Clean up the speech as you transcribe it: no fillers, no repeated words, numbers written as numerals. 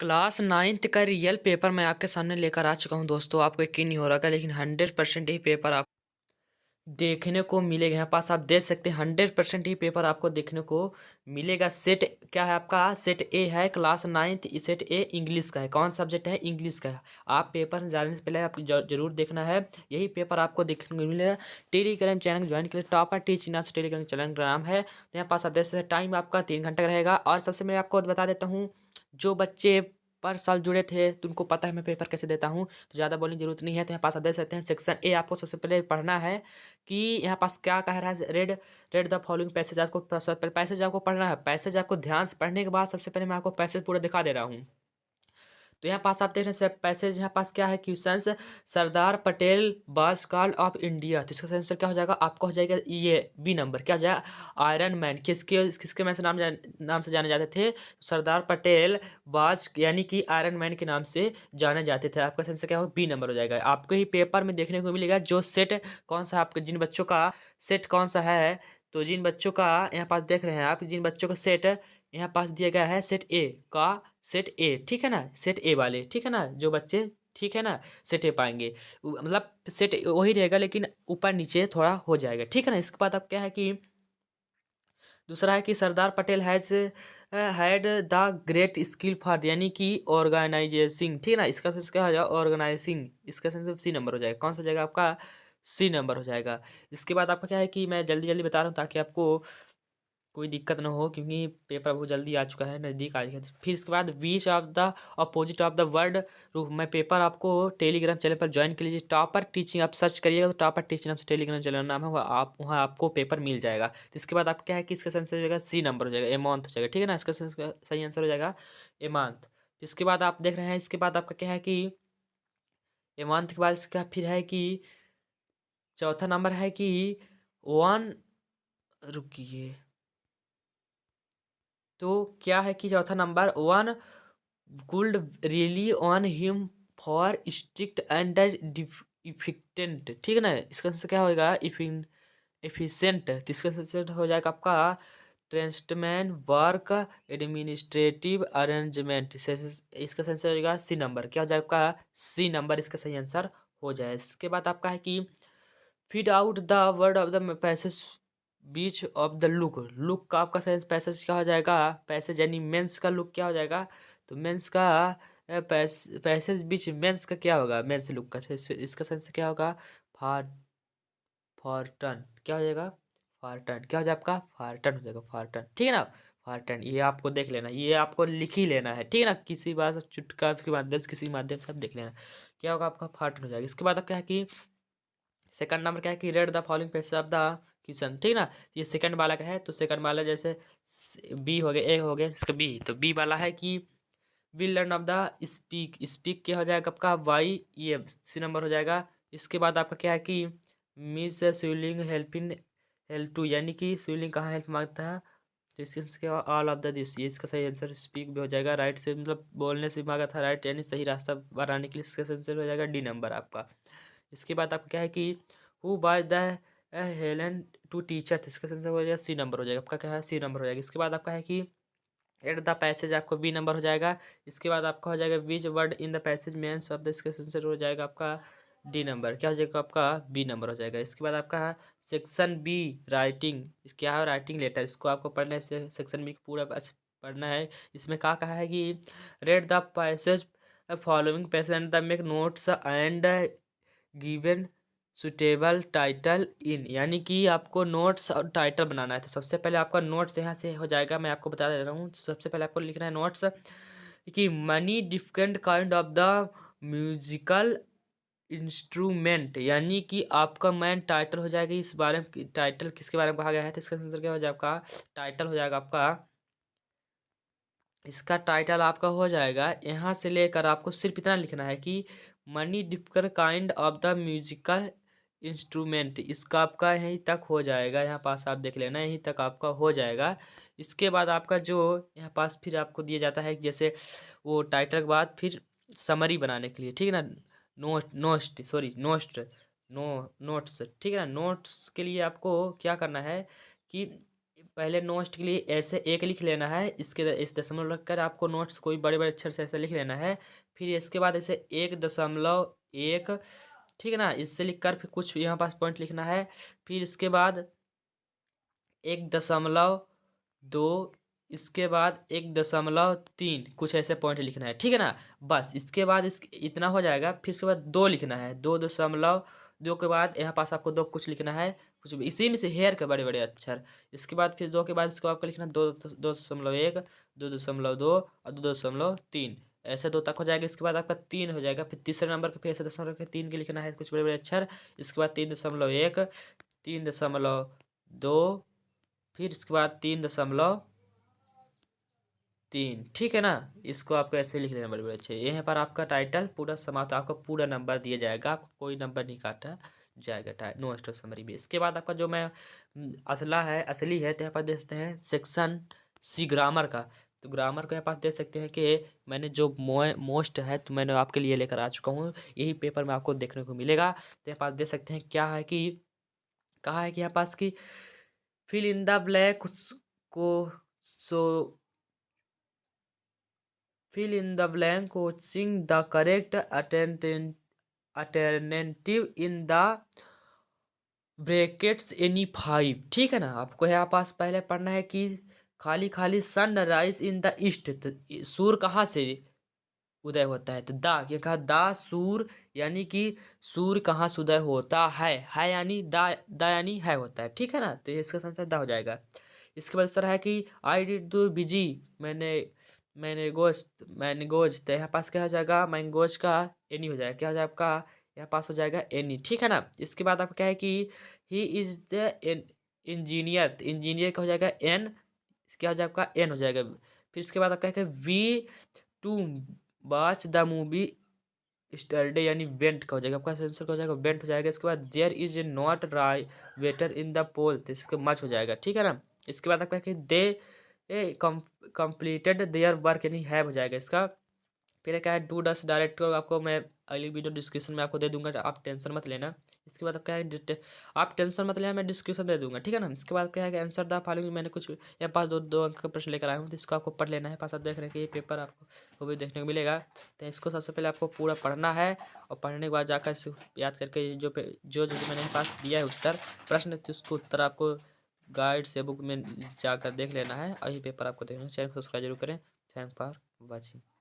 Class ninth का real paper मैं आपके सामने लेकर आ चुका हूँ दोस्तों। आपको यकीन नहीं हो रहा है, लेकिन 100% ही पेपर आप देखने को मिलेगा। यहाँ पास आप देख सकते हैं 100% ही पेपर आपको देखने को मिलेगा। सेट क्या है आपका? सेट ए है, क्लास नाइन्थ। सेट ए इंग्लिश का है। कौन सब्जेक्ट है? इंग्लिश का है। आप पेपर जाने से पहले आपको जरूर देखना है। यही पेपर आपको देखने को मिलेगा। टेलीग्राम चैनल ज्वाइन करें, टॉपर टीचिंग नाम से टेलीग्राम चैनल का नाम है। तो यहाँ पास आप देख सकते हैं टाइम आपका 3 घंटे का रहेगा। और सबसे मैं आपको बता देता हूँ, जो बच्चे पर साल जुड़े थे तो उनको पता है मैं पेपर कैसे देता हूँ, तो ज़्यादा बोलने की जरूरत नहीं है। तो यहाँ पास आप देख सकते हैं सेक्शन ए आपको सबसे पहले पढ़ना है कि यहाँ पास क्या कह रहा है। Red read the following passage. आपको सबसे पहले पैसेज आपको पढ़ना है। पैसेज आपको ध्यान से पढ़ने के बाद सबसे पहले मैं आपको पैसेज पूरा दिखा दे रहा हूँ। तो यहाँ पास आप देख रहे हैं पैसेज, यहाँ पास क्या है? क्वेश्चंस, सरदार पटेल बास कॉल ऑफ इंडिया। तो इसका आंसर क्या हो जाएगा? आपको हो जाएगा ये बी नंबर। क्या हो जाएगा? आयरन मैन किसके किसके में से नाम से जाने जाते थे? सरदार पटेल बास यानी कि आयरन मैन के नाम से जाने जाते थे। आपका आंसर क्या होगा? बी नंबर हो जाएगा। आपको ही पेपर में देखने को मिलेगा जो सेट कौन सा आपके, जिन बच्चों का सेट कौन सा है। तो जिन बच्चों का यहाँ पास देख रहे हैं आप, जिन बच्चों का सेट यहाँ पास दिया गया है सेट ए का, सेट ए, ठीक है ना, सेट ए वाले, ठीक है ना, जो बच्चे, ठीक है ना, सेट ए पाएंगे। मतलब सेट वही रहेगा लेकिन ऊपर नीचे थोड़ा हो जाएगा, ठीक है ना। इसके बाद अब क्या है कि दूसरा है कि Sardar Patel had the great skill for, यानी कि ऑर्गेनाइजेसिंग, ठीक है ना। इसका सेंस क्या हो जाएगा? ऑर्गेनाइजिंग। इसका सेंस सी नंबर हो जाएगा। कौन सा हो जाएगा आपका? सी नंबर हो जाएगा। इसके बाद आपका क्या है कि मैं जल्दी जल्दी बता रहा हूँ ताकि आपको कोई दिक्कत ना हो, क्योंकि पेपर बहुत जल्दी आ चुका है, नज़दीक आ गया है। फिर इसके बाद beach of the opposite of the word roof. मैं पेपर आपको टेलीग्राम चैनल पर ज्वाइन कर लीजिए। टॉपर टीचिंग आप सर्च करिएगा तो टॉपर टीचिंग नाम से टेलीग्राम चैनल नाम है, वहाँ आपको पेपर मिल जाएगा। तो इसके बाद आप क्या है कि इसका आंसर हो जाएगा सी नंबर हो जाएगा, एमाउंट हो जाएगा, ठीक है ना। इसका सही आंसर हो जाएगा एमाउंट। इसके बाद आप देख रहे हैं, इसके बाद आपका क्या है कि एमाउंट के बाद इसका फिर है कि चौथा नंबर है कि वन, रुकिए, तो क्या है कि चौथा number one could rely on him for strict and efficient, ठीक है ना। इसका आंसर क्या होगा? इफिशिएंट। तो इसका आंसर हो जाएगा आपका ट्रांसमेंट वर्क एडमिनिस्ट्रेटिव अरेंजमेंट। इसका आंसर हो जाएगा सी नंबर। क्या हो जाएगा आपका? सी नंबर इसका सही आंसर हो जाए। इसके बाद आपका है कि feed out the word of the passage beach of the look. Look का आपका सेंस पैसेज क्या हो जाएगा? पैसेज यानी मेंस का लुक क्या हो जाएगा? तो मेंस का पैसेज बीच मेंस का क्या होगा? मेंस लुक का इसका सेंस क्या होगा? फार फारटन। क्या हो जाएगा? फारटन। क्या हो जाएगा आपका? फारटन हो जाएगा, फारटन, ठीक है ना। फारटन, ये आपको देख लेना, ये आपको लिख ही लेना है, ठीक है ना। किसी बात से चुटका के माध्यम से, किसी माध्यम से आप देख लेना। क्या होगा आपका? फारटन हो जाएगा। इसके बाद आप क्या है कि सेकंड नंबर क्या है कि read the following passage of the question, ठीक है ना। ये सेकंड वाला का है, तो सेकंड वाला जैसे बी हो गया, ए हो गया, इसका बी, तो बी वाला है कि will learn of the speak. Speak क्या हो जाएगा आपका? वाई, ये सी नंबर हो जाएगा। इसके बाद आपका क्या है कि मिस स्विलिंग हेल्पिंग हेल्प टू, यानी कि स्विलिंग कहाँ हेल्प मांगता है? तो इसके ऑल ऑफ द दिस, ये इसका सही आंसर स्पीक भी हो जाएगा। राइट से मतलब बोलने से मांगा था, राइट यानी सही रास्ता बनाने के लिए इसका आंसर हो जाएगा डी नंबर आपका। इसके बाद आपका क्या है कि who by the Helen to teacher. इसका आंसर हो जाएगा सी नंबर हो जाएगा आपका। क्या है? सी नंबर हो जाएगा। इसके बाद आपका है कि एट द पैसेज, आपको बी नंबर हो जाएगा। इसके बाद आपका हो जाएगा which word in the passage means of the, इसका आंसर हो जाएगा आपका डी नंबर। क्या हो जाएगा आपका? बी नंबर हो जाएगा। इसके बाद आपका है सेक्शन बी राइटिंग। क्या है? Writing letter. इसको आपको पढ़ना है, सेक्शन बी पूरा पढ़ना है। इसमें क्या कहा है कि read the passage following passage and the make notes and given suitable title in, यानी कि आपको नोट्स और टाइटल बनाना है। तो सबसे पहले आपका नोट्स यहाँ से हो जाएगा, मैं आपको बता दे रहा हूँ। सबसे पहले आपको लिखना है नोट्स कि money different kind of the musical instrument, यानी कि आपका मेन टाइटल हो जाएगा इस बारे में, टाइटल किसके बारे में कहा गया है। तो इसका आंसर क्या हो जाएगा आपका? टाइटल हो जाएगा आपका, इसका टाइटल आपका हो जाएगा यहाँ से लेकर आपको सिर्फ इतना लिखना है कि money different kind of the musical instrument. इसका आपका यहीं तक हो जाएगा। यहाँ पास आप देख लेना, यहीं तक आपका हो जाएगा। इसके बाद आपका जो यहाँ पास फिर आपको दिया जाता है कि जैसे वो टाइटल के बाद फिर समरी बनाने के लिए, ठीक है ना, नोस्ट सॉरी नोस्ट नो नोट्स, ठीक है ना। नोट्स के लिए आपको क्या करना है कि पहले नोट्स के लिए ऐसे एक लिख लेना है, इस दशमलव रख कर आपको नोट्स कोई बड़े बड़े अक्षर से ऐसे लिख लेना है। फिर इसके बाद ऐसे 1.1, ठीक है ना, इससे लिख कर फिर कुछ यहाँ पास पॉइंट लिखना है। फिर इसके बाद 1.2, इसके बाद 1.3, कुछ ऐसे पॉइंट लिखना है, ठीक है ना। बस इसके बाद इतना हो जाएगा। फिर इसके बाद 2 लिखना है, 2.2 के बाद यहाँ पास आपको 2 कुछ लिखना है, कुछ भी इसी में से हेयर के बड़े बड़े अक्षर। इसके बाद फिर 2 के बाद इसको आपको लिखना 2.1, 2.2 और 2.3, ऐसे 2 तक हो जाएगा। इसके बाद आपका 3 हो जाएगा। फिर तीसरे नंबर पे फिर ऐसे दशमलव के 3 के लिखना है, कुछ बड़े बड़े अक्षर। इसके बाद 3.1, 3.2, फिर इसके बाद 3.3, ठीक है ना। इसको आपको ऐसे लिख लेना बड़े बड़े अच्छे। यहाँ पर आपका टाइटल पूरा समाप्त, आपको पूरा नंबर दिया जाएगा, आपको कोई नंबर नहीं काटा जाएगा नो स्टोर समरी में। इसके बाद आपका जो मैं असली है तो यहाँ पर देख सकते हैं सेक्शन सी ग्रामर का। तो ग्रामर को यहाँ पास देख सकते हैं कि मैंने जो मोस्ट है तो मैंने आपके लिए लेकर आ चुका हूँ, यही पेपर में आपको देखने को मिलेगा। तो यहाँ पास देख सकते हैं क्या है कि कहा है कि यहाँ पास की फिल इन द ब्लैक को सो fill in the blank choosing the correct alternative in the brackets any 5, ठीक है ना। आपको यहाँ पास पहले पढ़ना है कि खाली खाली sun rise in the east, तो सूर्य कहाँ से उदय होता है, तो दा ये कहा दा सूर्य, यानी कि सूर्य कहाँ से उदय होता है यानी दा यानी है होता है, ठीक है ना। तो इसका आंसर दा हो जाएगा। इसके बाद दूसरा है कि आई डिड दो बिजी, मैंने गोश्त, तो यहाँ पास क्या हो जाएगा, मैंगोज का एनी हो जाएगा, क्या हो जाएगा आपका यहाँ पास हो जाएगा एनी, ठीक है ना। इसके बाद आपका क्या है कि ही इज द इंजीनियर, तो इंजीनियर का हो जाएगा एन, क्या हो जाएगा आपका एन हो जाएगा। फिर इसके बाद आपका है we to watch the movie yesterday, यानी वेंट का हो जाएगा आपका आंसर, का हो जाएगा वेंट हो जाएगा। इसके बाद देयर इज ए नॉट राई वेटर इन द पोल, तो इसका मच हो जाएगा, ठीक है ना। इसके बाद आपका कि दे कंप्लीटेड देयर वर्क, यानी हैव हो जाएगा इसका। फिर क्या है डू डस डायरेक्ट को आपको मैं अगली वीडियो डिस्क्रिप्शन में आपको दे दूंगा, आप टेंशन मत लेना। इसके बाद अब क्या है आप टेंशन मत लेना, मैं डिस्क्रिप्शन दे दूंगा, ठीक है ना। इसके बाद क्या है कि आंसर द फॉलोइंग, मैंने कुछ यहाँ पास दो अंक का प्रश्न लेकर आया हूँ, तो इसको आपको पढ़ लेना है। पास आप देख रहे हैं कि ये पेपर आपको वो भी देखने को मिलेगा। तो इसको सबसे पहले आपको पूरा पढ़ना है, और पढ़ने के बाद जाकर इसको याद करके जो मैंने पास दिया है उत्तर प्रश्न, तो उसको उत्तर आपको गाइड से बुक में जाकर देख लेना है, और ये पेपर आपको देखना है। चैनल को सब्सक्राइब जरूर करें। Thank for watching.